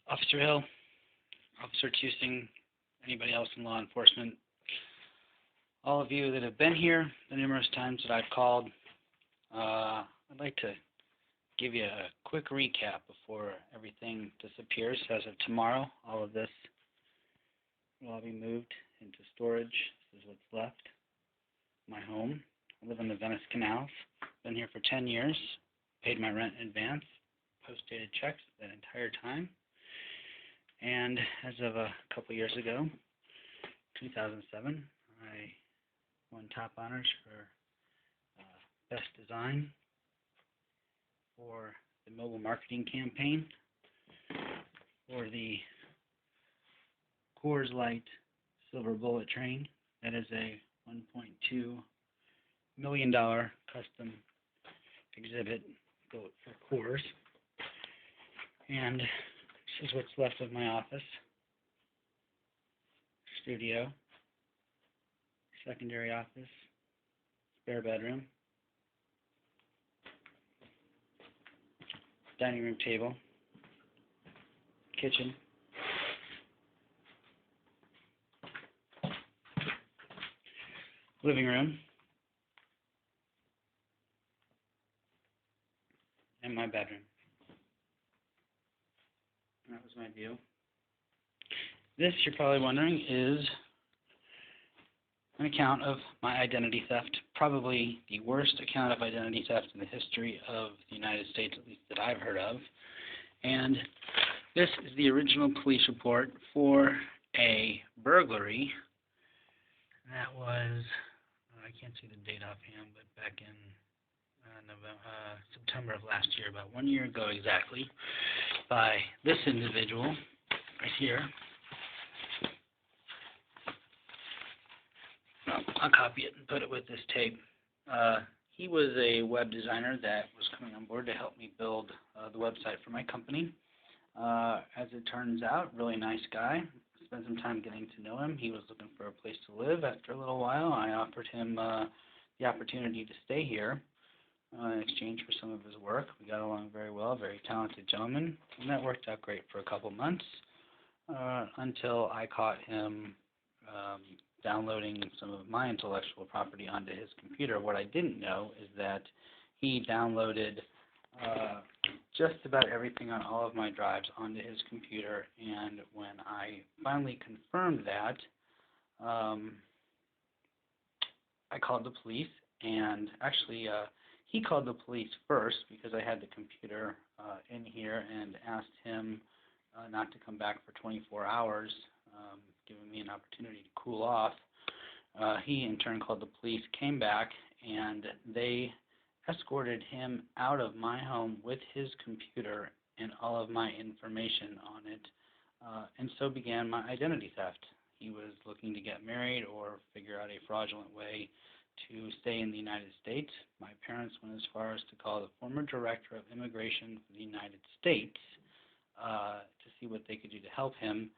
Officer Hill, Officer Tusing, anybody else in law enforcement, all of you that have been here the numerous times that I've called, I'd like to give you a quick recap before everything disappears. As of tomorrow, all of this will all be moved into storage. This is what's left. My home. I live on the Venice Canals. Been here for 10 years. Paid my rent in advance. Post-dated checks that entire time. And as of a couple years ago, 2007, I won top honors for Best Design for the mobile marketing campaign for the Coors Light Silver Bullet Train. That is a $1.2 million custom exhibit built for Coors. And this is what's left of my office, studio, secondary office, spare bedroom, dining room table, kitchen, living room, and my bedroom. That was my view. This, you're probably wondering, is an account of my identity theft, probably the worst account of identity theft in the history of the United States, at least that I've heard of. And this is the original police report for a burglary. That was, I can't see the date offhand, but back in September of last year, about 1 year ago exactly, by this individual right here. I'll copy it and put it with this tape. He was a web designer that was coming on board to help me build the website for my company. As it turns out, really nice guy. Spent some time getting to know him. He was looking for a place to live. After a little while, I offered him the opportunity to stay here in exchange for some of his work. We got along very well, very talented gentleman, and that worked out great for a couple months until I caught him downloading some of my intellectual property onto his computer. What I didn't know is that he downloaded just about everything on all of my drives onto his computer, and when I finally confirmed that, I called the police, and actually he called the police first because I had the computer in here and asked him not to come back for 24 hours, giving me an opportunity to cool off. He in turn called the police, came back, and they escorted him out of my home with his computer and all of my information on it, and so began my identity theft. He was looking to get married or figure out a fraudulent way to stay in the United States. My parents went as far as to call the former director of immigration for the United States to see what they could do to help him,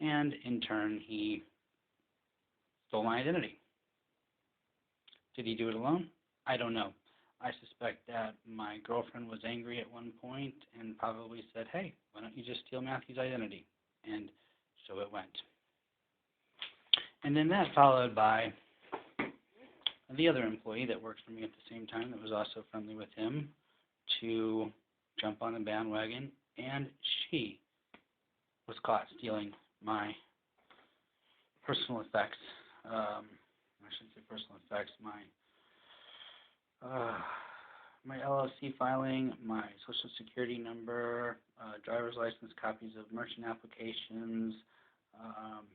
and in turn he stole my identity. Did he do it alone? I don't know. I suspect that my girlfriend was angry at one point and probably said, hey, why don't you just steal Matthew's identity? And so it went. And then that followed by the other employee that worked for me at the same time that was also friendly with him to jump on the bandwagon, and she was caught stealing my personal effects. I shouldn't say personal effects, my LLC filing, my social security number, driver's license, copies of merchant applications,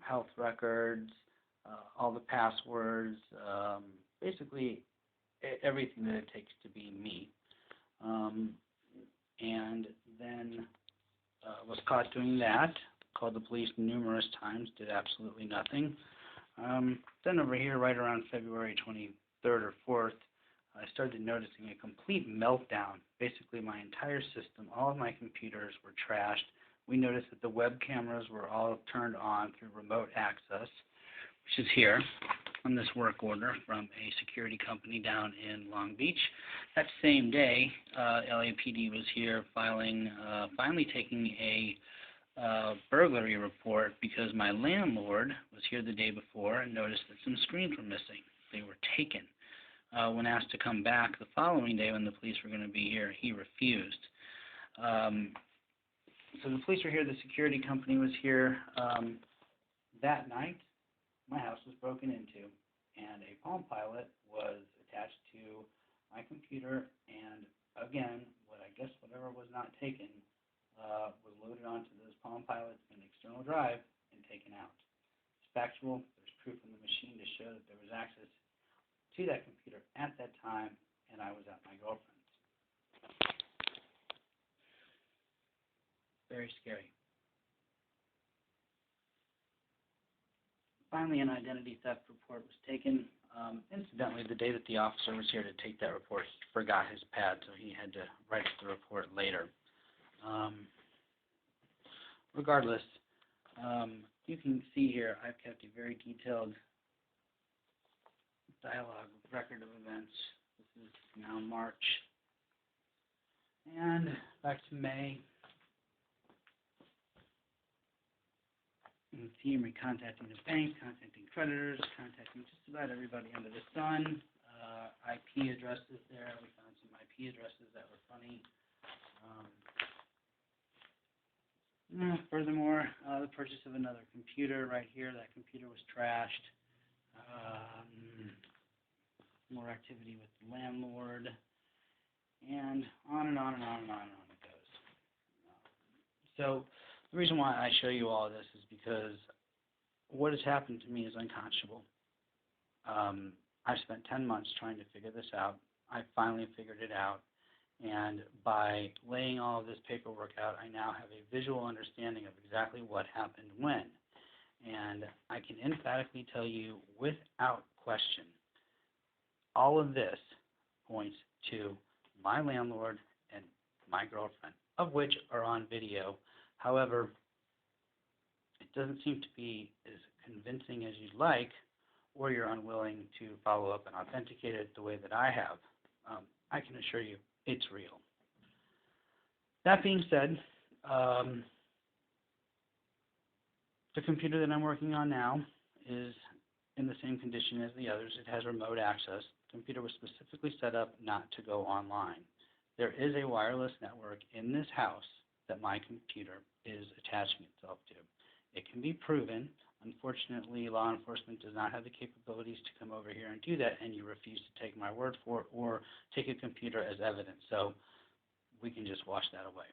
health records, all the passwords, basically everything that it takes to be me. And then was caught doing that, called the police numerous times, did absolutely nothing. Then over here, right around February 23rd or 4th, I started noticing a complete meltdown. Basically, my entire system, all of my computers were trashed. We noticed that the web cameras were all turned on through remote access, which is here on this work order from a security company down in Long Beach. That same day, LAPD was here finally taking a burglary report because my landlord was here the day before and noticed that some screens were missing. They were taken. When asked to come back the following day when the police were going to be here, he refused. So the police were here, the security company was here. That night, my house was broken into, and a Palm Pilot was attached to my computer, and again, whatever was not taken was loaded onto those Palm Pilots in external drive and taken out. It's factual. There's proof in the machine to show that there was access to that computer at that time, and I was at my girlfriend's. Very scary. Finally, an identity theft report was taken. Incidentally, the day that the officer was here to take that report, he forgot his pad, so he had to write the report later. Regardless, you can see here I've kept a very detailed dialogue record of events. This is now March. And back to May. You can see me contacting the bank, contacting creditors, contacting just about everybody under the sun. IP addresses there. We found some IP addresses that were funny. Furthermore, the purchase of another computer right here. That computer was trashed. More activity with the landlord. And on and on and on and on and on it goes. So the reason why I show you all of this is because what has happened to me is unconscionable. I've spent 10 months trying to figure this out. I finally figured it out. And by laying all of this paperwork out, I now have a visual understanding of exactly what happened when. And I can emphatically tell you without question, all of this points to my landlord and my girlfriend, of which are on video. However, it doesn't seem to be as convincing as you'd like, or you're unwilling to follow up and authenticate it the way that I have. I can assure you it's real. That being said, the computer that I'm working on now is in the same condition as the others. It has remote access. The computer was specifically set up not to go online. There is a wireless network in this house that my computer is attaching itself to. It can be proven. Unfortunately, law enforcement does not have the capabilities to come over here and do that, and you refuse to take my word for it or take a computer as evidence. So we can just wash that away.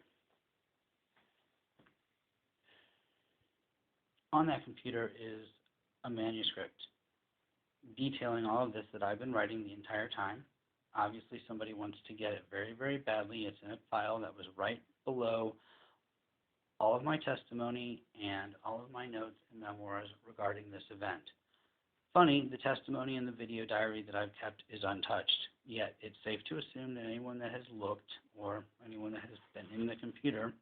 On that computer is a manuscript detailing all of this that I've been writing the entire time. Obviously, somebody wants to get it very, very badly. It's in a file that was right below all of my testimony and all of my notes and memoirs regarding this event. Funny, the testimony and the video diary that I've kept is untouched, yet it's safe to assume that anyone that has looked or anyone that has been in the computer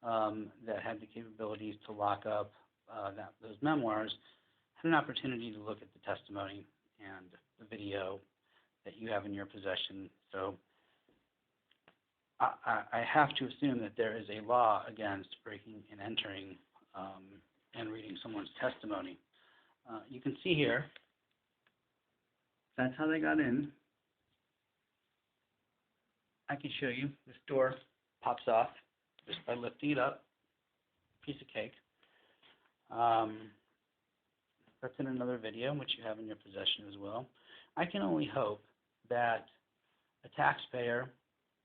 that had the capabilities to lock up those memoirs had an opportunity to look at the testimony and the video that you have in your possession. So I have to assume that there is a law against breaking and entering and reading someone's testimony. You can see here, that's how they got in. I can show you. This door pops off just by lifting it up. Piece of cake. That's in another video, which you have in your possession as well. I can only hope that a taxpayer,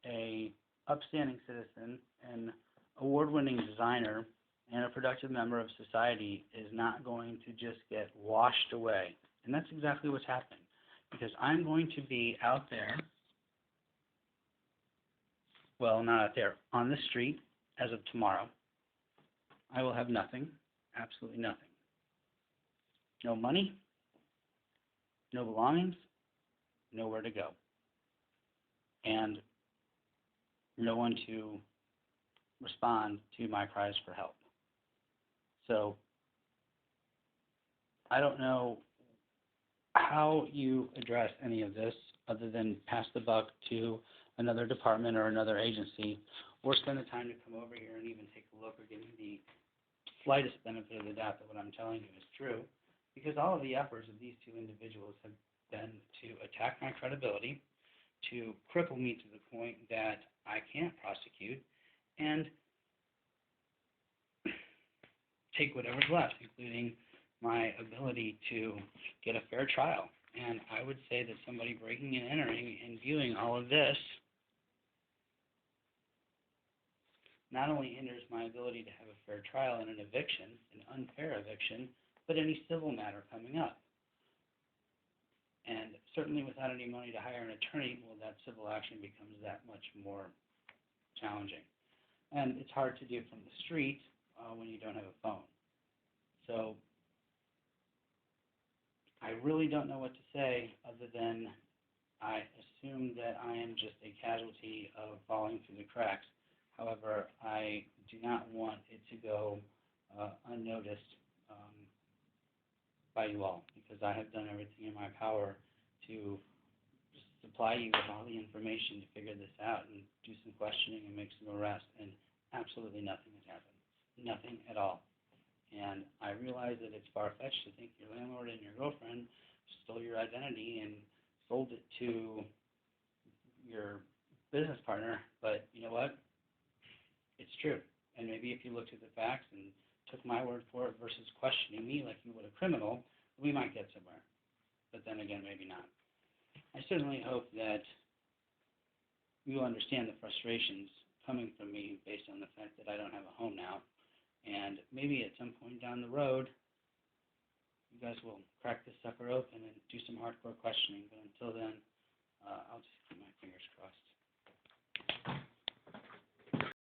a upstanding citizen, an award-winning designer, and a productive member of society is not going to just get washed away. And that's exactly what's happening, because I'm going to be out there, well, not out there, on the street as of tomorrow. I will have nothing, absolutely nothing. No money, no belongings, nowhere to go, and no one to respond to my cries for help. So I don't know how you address any of this other than pass the buck to another department or another agency, or spend the time to come over here and even take a look or give me slightest benefit of the doubt that what I'm telling you is true, because all of the efforts of these two individuals have been to attack my credibility, to cripple me to the point that I can't prosecute, and take whatever's left, including my ability to get a fair trial. And I would say that somebody breaking and entering and viewing all of this not only hinders my ability to have a fair trial in an eviction, an unfair eviction, but any civil matter coming up. And certainly without any money to hire an attorney, well, that civil action becomes that much more challenging. And it's hard to do from the street when you don't have a phone. So I really don't know what to say other than I assume that I am just a casualty of falling through the cracks. However, I do not want it to go unnoticed by you all, because I have done everything in my power to supply you with all the information to figure this out and do some questioning and make some arrests, and absolutely nothing has happened. Nothing at all. And I realize that it's far-fetched to think your landlord and your girlfriend stole your identity and sold it to your business partner, but you know what? It's true. And maybe if you looked at the facts and took my word for it versus questioning me like you would a criminal, we might get somewhere. But then again, maybe not. I certainly hope that you understand the frustrations coming from me based on the fact that I don't have a home now. And maybe at some point down the road, you guys will crack this sucker open and do some hardcore questioning. But until then, I'll just keep my fingers crossed.